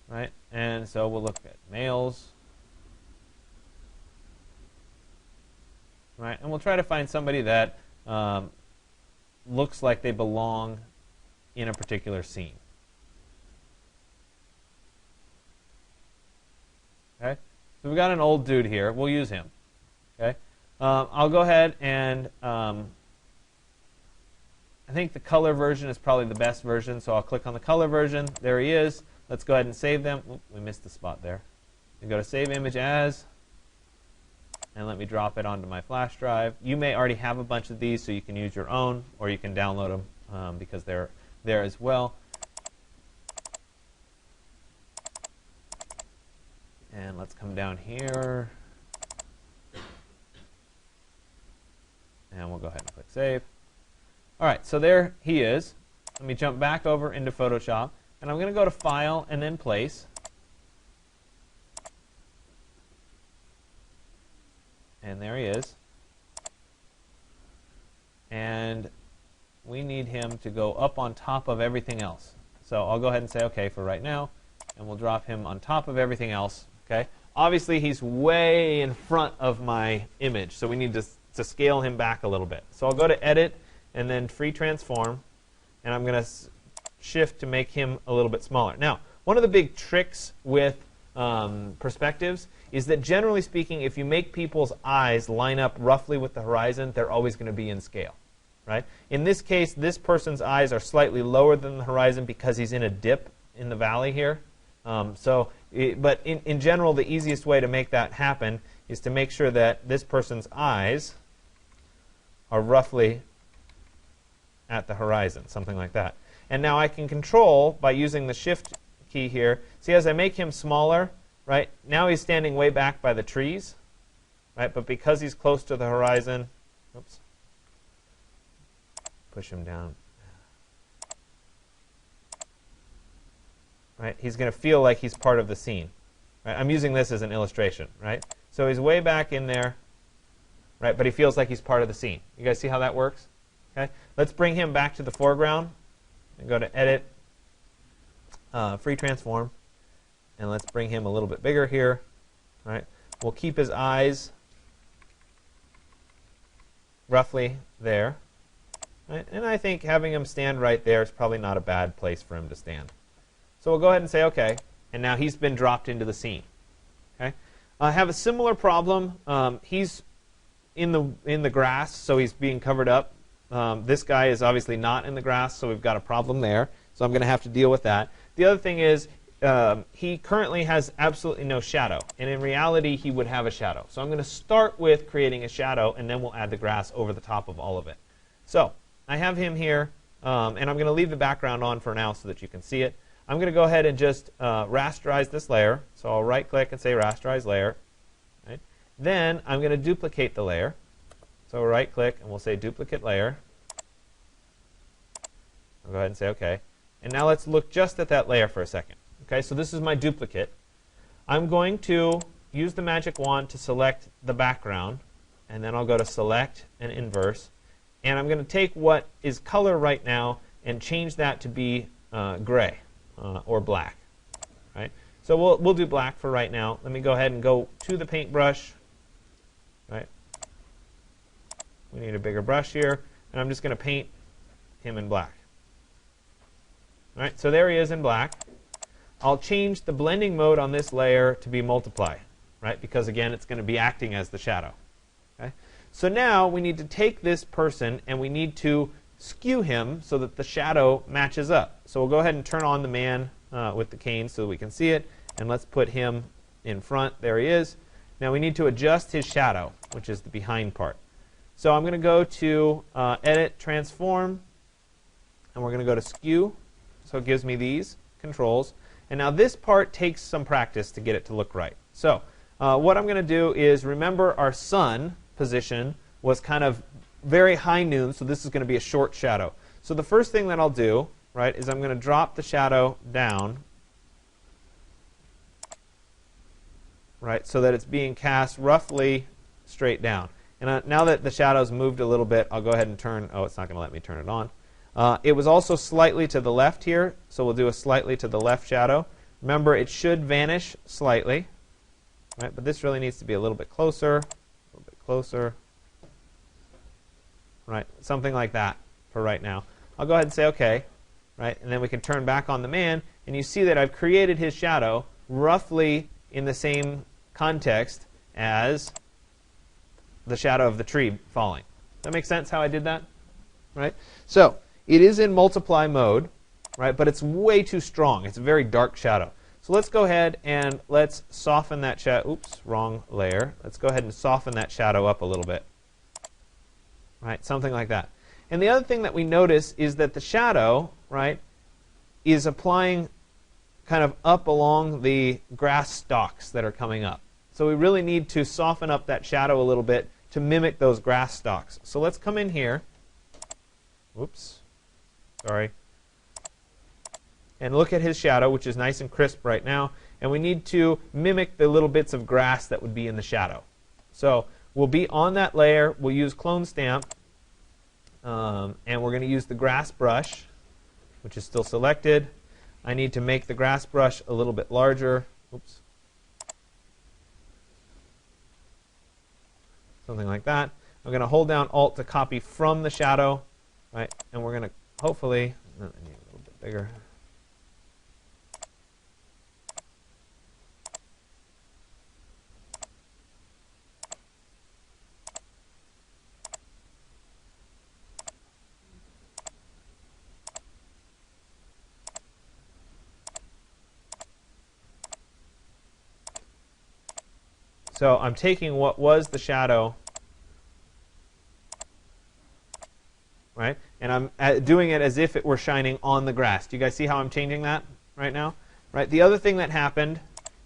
Speaker 1: Right? And so we'll look at males. Right? And we'll try to find somebody that looks like they belong in a particular scene. Okay? So we've got an old dude here. We'll use him. Okay? I'll go ahead and I think the color version is probably the best version, so I'll click on the color version. There he is. Let's go ahead and save them. Oop, we missed the spot there. We go to Save Image As, and let me drop it onto my flash drive. You may already have a bunch of these, so you can use your own, or you can download them because they're there as well. And let's come down here, and we'll go ahead and click Save. All right, so there he is. Let me jump back over into Photoshop, and I'm going to go to File and then Place. And there he is. And we need him to go up on top of everything else. So I'll go ahead and say OK for right now, and we'll drop him on top of everything else. Okay. Obviously, he's way in front of my image, so we need to scale him back a little bit. So I'll go to Edit, and then Free Transform, and I'm going to shift to make him a little bit smaller. Now, one of the big tricks with perspectives is that generally speaking, if you make people's eyes line up roughly with the horizon, they're always going to be in scale. Right? In this case, this person's eyes are slightly lower than the horizon because he's in a dip in the valley here. But in general, the easiest way to make that happen is to make sure that this person's eyes are roughly at the horizon, something like that. And now I can control, by using the Shift key here, see as I make him smaller, right, now he's standing way back by the trees, right, but because he's close to the horizon, oops, push him down, right, he's going to feel like he's part of the scene. Right? I'm using this as an illustration, right? So he's way back in there, right, but he feels like he's part of the scene. You guys see how that works? Okay? Let's bring him back to the foreground and go to Edit, Free Transform, and let's bring him a little bit bigger here. Right? We'll keep his eyes roughly there. Right? And I think having him stand right there is probably not a bad place for him to stand. So we'll go ahead and say OK, and now he's been dropped into the scene. Okay? I have a similar problem. He's in the grass, so he's being covered up. This guy is obviously not in the grass, so we've got a problem there. So I'm going to have to deal with that. The other thing is he currently has absolutely no shadow. And in reality, he would have a shadow. So I'm going to start with creating a shadow, and then we'll add the grass over the top of all of it. So I have him here, and I'm going to leave the background on for now so that you can see it. I'm going to go ahead and just rasterize this layer. So I'll right-click and say Rasterize Layer. Right? Then I'm going to duplicate the layer. So right-click and we'll say Duplicate Layer. I'll go ahead and say OK. And now let's look just at that layer for a second. Okay, so this is my duplicate. I'm going to use the magic wand to select the background. And then I'll go to Select and Inverse. And I'm going to take what is color right now and change that to be gray or black. Right? So we'll do black for right now. Let me go ahead and go to the paintbrush. Right? We need a bigger brush here. And I'm just going to paint him in black. All right, so there he is in black. I'll change the blending mode on this layer to be multiply, right? Because again, it's going to be acting as the shadow. Okay? So now we need to take this person and we need to skew him so that the shadow matches up. So we'll go ahead and turn on the man with the cane so that we can see it. And let's put him in front. There he is. Now we need to adjust his shadow, which is the behind part. So I'm going to go to Edit, Transform, and we're going to go to Skew. So it gives me these controls. And now this part takes some practice to get it to look right. So what I'm going to do is remember our sun position was kind of very high noon, so this is going to be a short shadow. So the first thing that I'll do, right, is I'm going to drop the shadow down, right, so that it's being cast roughly straight down. And now that the shadow's moved a little bit, I'll go ahead and turn, oh, it's not going to let me turn it on. It was also slightly to the left here, so we'll do a slightly to the left shadow. Remember, it should vanish slightly, right? But this really needs to be a little bit closer, right? Something like that for right now. I'll go ahead and say OK, right? And then we can turn back on the man, and you see that I've created his shadow roughly in the same context as the shadow of the tree falling. Does that make sense how I did that? Right? So it is in multiply mode, right? But it's way too strong. It's a very dark shadow. So let's go ahead and let's soften that shadow. Oops, wrong layer. Let's go ahead and soften that shadow up a little bit. Right? Something like that. And the other thing that we notice is that the shadow, right, is applying kind of up along the grass stalks that are coming up. So we really need to soften up that shadow a little bit to mimic those grass stalks. So let's come in here. Oops. Sorry. And look at his shadow, which is nice and crisp right now. And we need to mimic the little bits of grass that would be in the shadow. So we'll be on that layer. We'll use Clone Stamp. And we're going to use the grass brush, which is still selected. I need to make the grass brush a little bit larger. Oops. Something like that. I'm going to hold down Alt to copy from the shadow. Right? And we're going to hopefully, I need a little bit bigger. So I'm taking what was the shadow, right? And I'm doing it as if it were shining on the grass. Do you guys see how I'm changing that right now? Right? The other thing that happened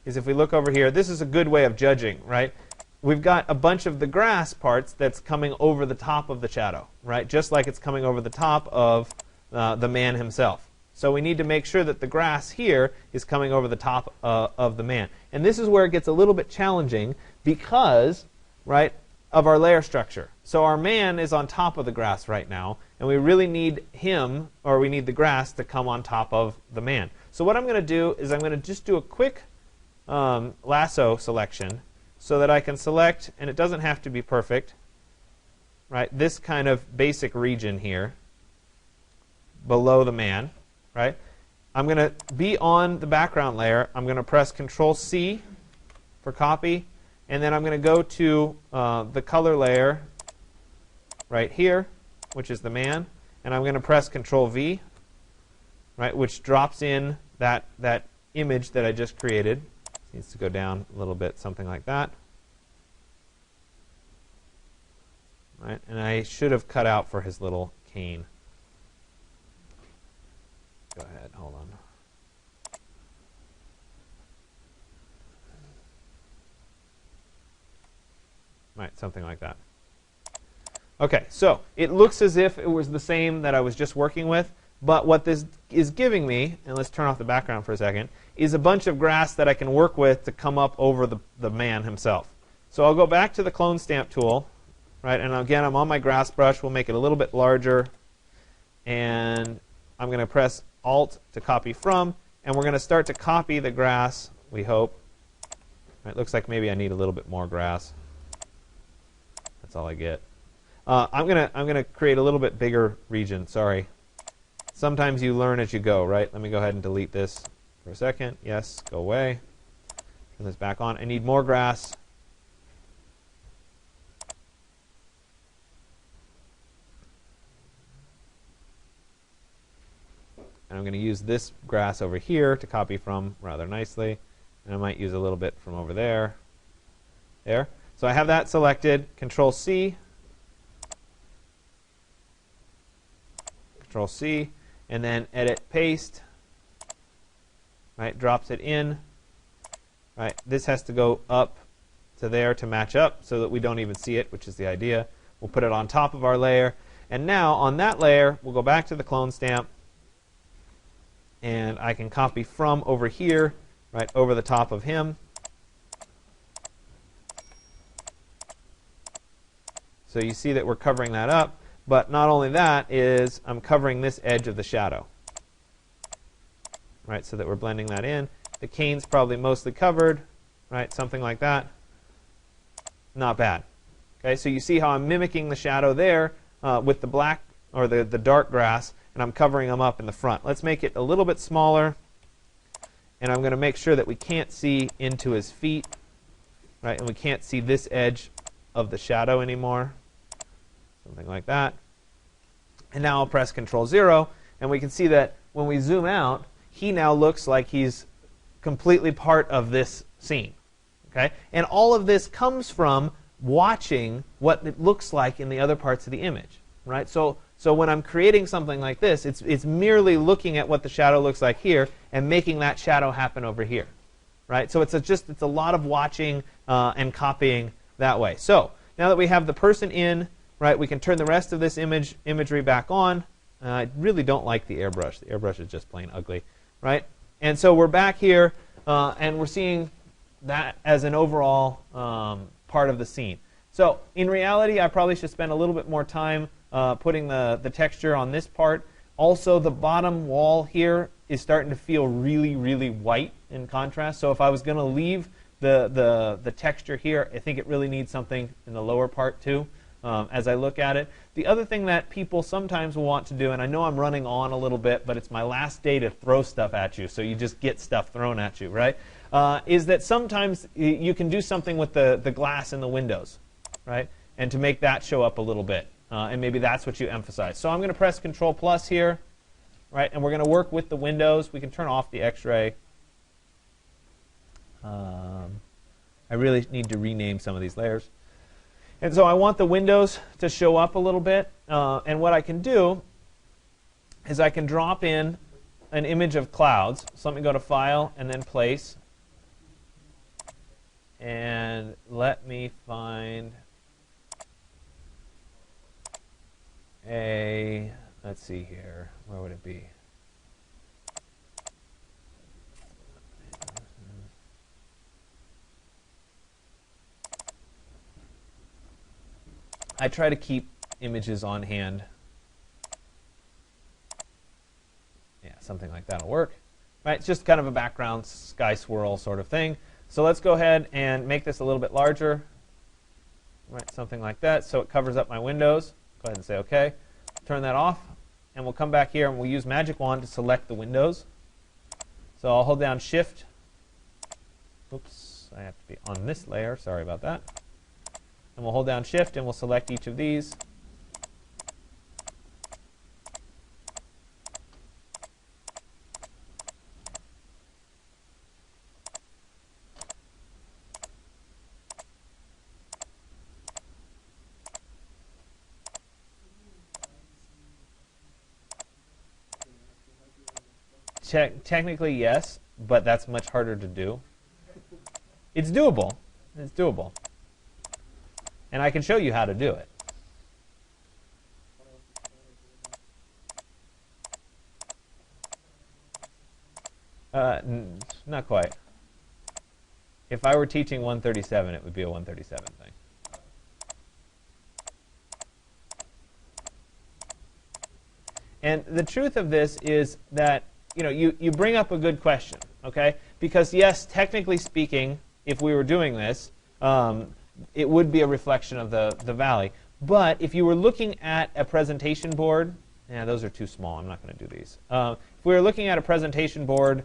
Speaker 1: is if we look over here, this is a good way of judging, right? We've got a bunch of the grass parts that's coming over the top of the shadow, right? Just like it's coming over the top of the man himself. So we need to make sure that the grass here is coming over the top of the man. And this is where it gets a little bit challenging because, right, of our layer structure. So our man is on top of the grass right now, and we really need him, or we need the grass, to come on top of the man. So what I'm going to do is I'm going to just do a quick lasso selection so that I can select, and it doesn't have to be perfect, right, this kind of basic region here below the man. Right? I'm going to be on the background layer. I'm going to press Control-C for copy. And then I'm going to go to the color layer right here, which is the man. And I'm going to press Control-V, right, which drops in that image that I just created. It needs to go down a little bit, something like that. Right? And I should have cut out for his little cane. Go ahead, hold on. right? Something like that. Okay, so it looks as if it was the same that I was just working with, but what this is giving me, and let's turn off the background for a second, is a bunch of grass that I can work with to come up over the man himself. So I'll go back to the clone stamp tool, right? And again, I'm on my grass brush. We'll make it a little bit larger, and I'm going to press Alt to copy from, and we're going to start to copy the grass, we hope. It looks like maybe I need a little bit more grass. That's all I get. I'm gonna create a little bit bigger region. Sorry. Sometimes you learn as you go, right? Let me go ahead and delete this for a second. Yes, go away. Turn this back on. I need more grass. And I'm going to use this grass over here to copy from rather nicely. And I might use a little bit from over there. There. So I have that selected. Control C. Control C. And then edit paste. Right, drops it in. Right, this has to go up to there to match up so that we don't even see it, which is the idea. We'll put it on top of our layer. And now on that layer, we'll go back to the clone stamp. And I can copy from over here, right, over the top of him. So you see that we're covering that up. But not only that is I'm covering this edge of the shadow, right, so that we're blending that in. The cane's probably mostly covered, right, something like that. Not bad. Okay, so you see how I'm mimicking the shadow there with the black or the dark grass, and I'm covering them up in the front. Let's make it a little bit smaller, and I'm going to make sure that we can't see into his feet, right, and we can't see this edge of the shadow anymore. Something like that. And now I'll press Control 0, and we can see that when we zoom out, he now looks like he's completely part of this scene. Okay? And all of this comes from watching what it looks like in the other parts of the image. Right? So when I'm creating something like this, it's merely looking at what the shadow looks like here and making that shadow happen over here. Right? So it's a lot of watching and copying that way. So now that we have the person in, right, we can turn the rest of this imagery back on. I really don't like the airbrush. The airbrush is just plain ugly, right? And so we're back here, and we're seeing that as an overall part of the scene. So in reality, I probably should spend a little bit more time putting the texture on this part. Also, the bottom wall here is starting to feel really, really white in contrast. So if I was going to leave the texture here, I think it really needs something in the lower part too. As I look at it. The other thing that people sometimes will want to do, and I know I'm running on a little bit, but it's my last day to throw stuff at you, so you just get stuff thrown at you, right? Is that sometimes you can do something with the glass in the windows, right? And to make that show up a little bit. And maybe that's what you emphasize. So I'm going to press Control plus here, right? And we're going to work with the windows. We can turn off the X-ray. I really need to rename some of these layers. And so I want the windows to show up a little bit. And what I can do is I can drop in an image of clouds. So let me go to File and then Place. And let me find a, let's see here, where would it be? I try to keep images on hand. Yeah, something like that will work. Right, it's just kind of a background sky swirl sort of thing. So let's go ahead and make this a little bit larger. Right, something like that, so it covers up my windows. Go ahead and say OK. Turn that off, and we'll come back here and we'll use Magic Wand to select the windows. So I'll hold down Shift. Oops, I have to be on this layer. Sorry about that. And we'll hold down Shift and we'll select each of these. Technically, yes, but that's much harder to do. It's doable. It's doable. And I can show you how to do it. Not quite. If I were teaching 137, it would be a 137 thing. And the truth of this is that you bring up a good question, okay? Because yes, technically speaking, if we were doing this, it would be a reflection of the valley. But if you were looking at a presentation board, yeah, those are too small. I'm not going to do these. If we were looking at a presentation board,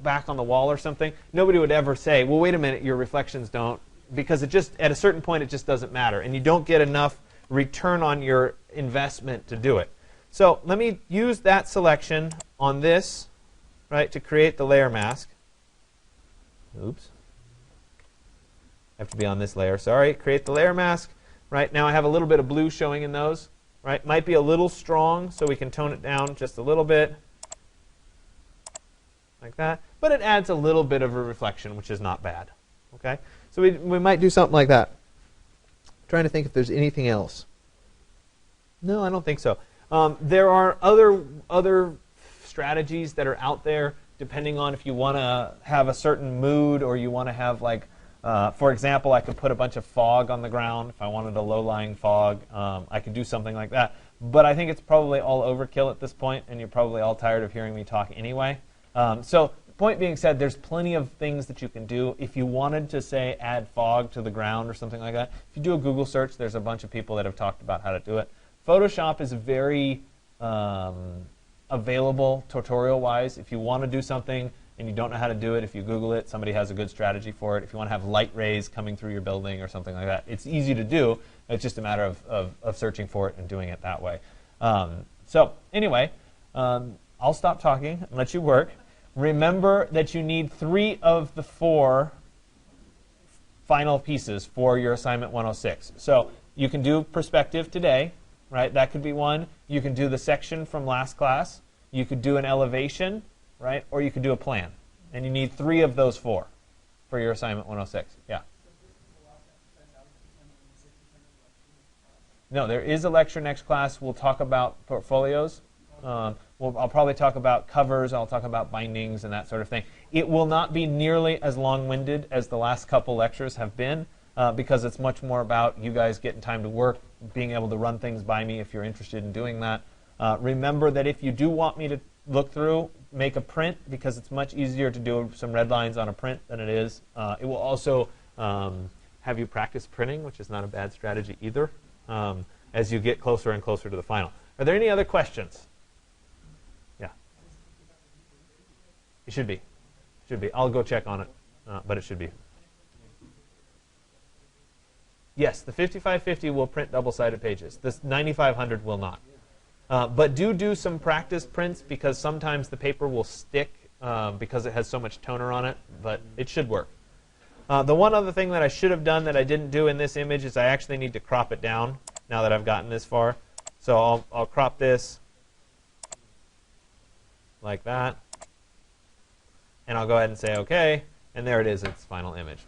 Speaker 1: back on the wall or something, nobody would ever say, well, wait a minute, your reflections don't, because it just, at a certain point, it just doesn't matter. And you don't get enough return on your investment to do it. So let me use that selection on this, right, to create the layer mask. Oops. I have to be on this layer. Sorry. Create the layer mask. Right, now I have a little bit of blue showing in those. Right, might be a little strong, so we can tone it down just a little bit, like that. But it adds a little bit of a reflection, which is not bad. Okay, so we might do something like that. I'm trying to think if there's anything else. No, I don't think so. There are other strategies that are out there, depending on if you want to have a certain mood or you want to have like. For example, I could put a bunch of fog on the ground if I wanted a low-lying fog. I could do something like that. But I think it's probably all overkill at this point, and you're probably all tired of hearing me talk anyway. So point being said, there's plenty of things that you can do. If you wanted to, say, add fog to the ground or something like that, if you do a Google search, there's a bunch of people that have talked about how to do it. Photoshop is very available tutorial-wise. If you want to do something and you don't know how to do it, if you Google it, somebody has a good strategy for it. If you want to have light rays coming through your building or something like that, it's easy to do. It's just a matter of searching for it and doing it that way. So anyway, I'll stop talking and let you work. Remember that you need 3 of the 4 final pieces for your assignment 106. So you can do perspective today, right? That could be one. You can do the section from last class. You could do an elevation, right? Or you could do a plan. And you need 3 of those 4 for your assignment 106. Yeah. No, there is a lecture next class. We'll talk about portfolios. I'll probably talk about covers. I'll talk about bindings and that sort of thing. It will not be nearly as long-winded as the last couple lectures have been because it's much more about you guys getting time to work, being able to run things by me if you're interested in doing that. Remember that if you do want me to look through, make a print because it's much easier to do some red lines on a print than it is. It will also have you practice printing, which is not a bad strategy either, as you get closer and closer to the final. Are there any other questions? Yeah. It should be. Should be. I'll go check on it, but it should be. Yes, the 5550 will print double-sided pages. This 9500 will not. But do some practice prints because sometimes the paper will stick because it has so much toner on it, but it should work. The one other thing that I should have done that I didn't do in this image is I actually need to crop it down now that I've gotten this far. So I'll crop this like that, and I'll go ahead and say OK, and there it is, its final image.